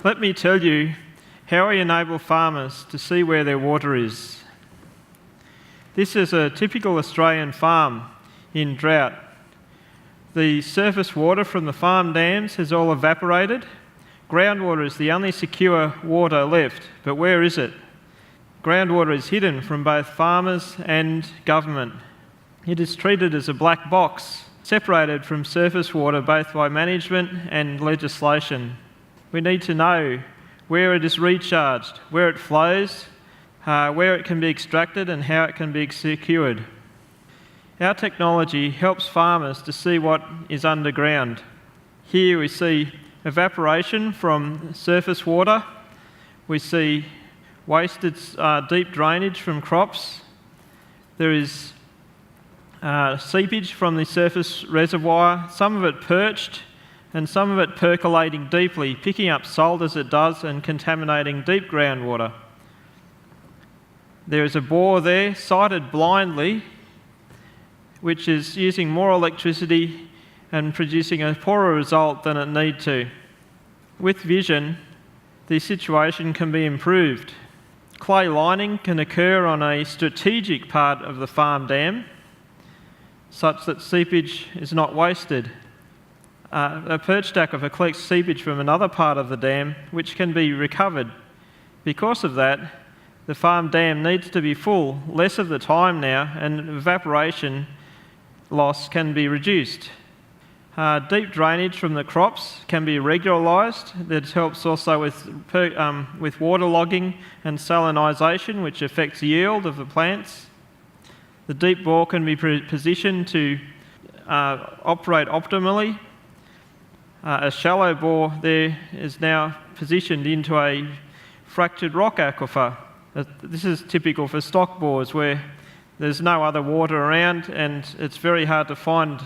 Let me tell you how we enable farmers to see where their water is. This is a typical Australian farm in drought. The surface water from the farm dams has all evaporated. Groundwater is the only secure water left, but where is it? Groundwater is hidden from both farmers and government. It is treated as a black box, separated from surface water both by management and legislation. We need to know where it is recharged, where it flows, where it can be extracted and how it can be secured. Our technology helps farmers to see what is underground. Here we see evaporation from surface water. We see wasted deep drainage from crops. There is seepage from the surface reservoir, some of it perched and some of it percolating deeply, picking up salt as it does and contaminating deep groundwater. There is a bore there, sited blindly, which is using more electricity and producing a poorer result than it need to. With vision, the situation can be improved. Clay lining can occur on a strategic part of the farm dam, such that seepage is not wasted. A perch aquifer collects seepage from another part of the dam, which can be recovered. Because of that, the farm dam needs to be full less of the time now, and evaporation loss can be reduced. Deep drainage from the crops can be regularised. That helps also with waterlogging and salinisation, which affects yield of the plants. The deep bore can be positioned to operate optimally. A shallow bore there is now positioned into a fractured rock aquifer. This is typical for stock bores where there's no other water around and it's very hard to find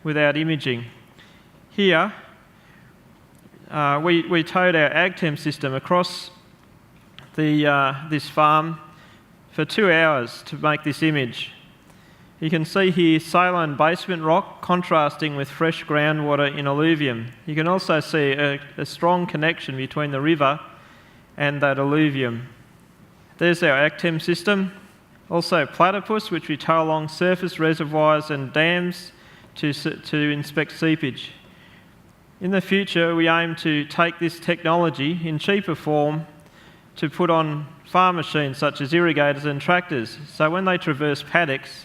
without imaging. Here, we towed our AgTem system across this farm for 2 hours to make this image. You can see here saline basement rock contrasting with fresh groundwater in alluvium. You can also see a strong connection between the river and that alluvium. There's our AgTem system. Also platypus, which we tow along surface reservoirs and dams to inspect seepage. In the future, we aim to take this technology in cheaper form to put on farm machines such as irrigators and tractors, so when they traverse paddocks,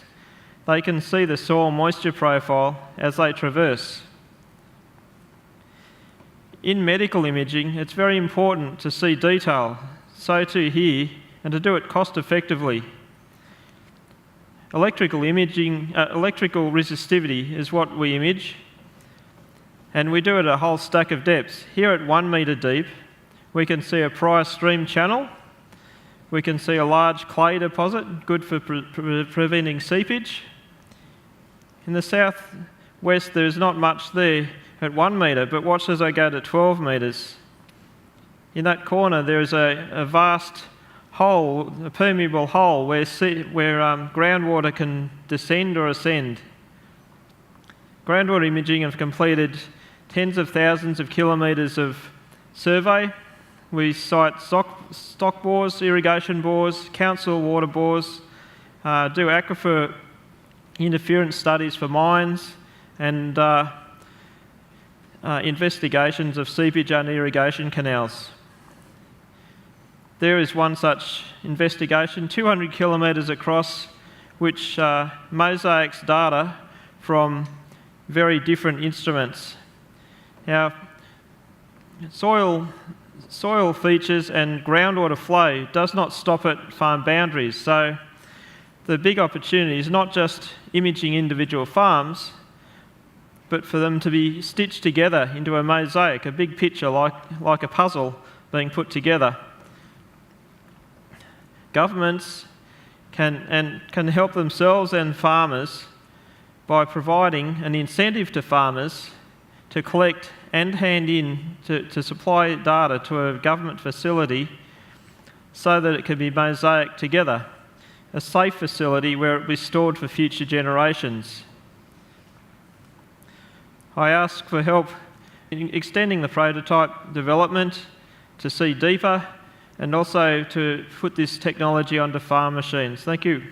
they can see the soil moisture profile as they traverse. In medical imaging, it's very important to see detail, so too here, and to do it cost effectively. Electrical resistivity is what we image, and we do it a whole stack of depths. Here at 1 metre deep, we can see a prior stream channel. We can see a large clay deposit, good for preventing seepage. In the south-west, there is not much there at 1 metre, but watch as I go to 12 metres. In that corner, there is a vast hole, a permeable hole, where groundwater can descend or ascend. Groundwater imaging have completed tens of thousands of kilometres of survey. We site stock bores, irrigation bores, council water bores, do aquifer interference studies for mines, and investigations of seepage under irrigation canals. There is one such investigation, 200 kilometres across, which mosaics data from very different instruments. Now, soil features and groundwater flow does not stop at farm boundaries, so the big opportunity is not just imaging individual farms, but for them to be stitched together into a mosaic, a big picture like a puzzle being put together. Governments can help themselves and farmers by providing an incentive to farmers to collect and hand in to supply data to a government facility so that it can be mosaicked together, a safe facility where it will be stored for future generations. I ask for help in extending the prototype development to see deeper and also to put this technology onto farm machines. Thank you.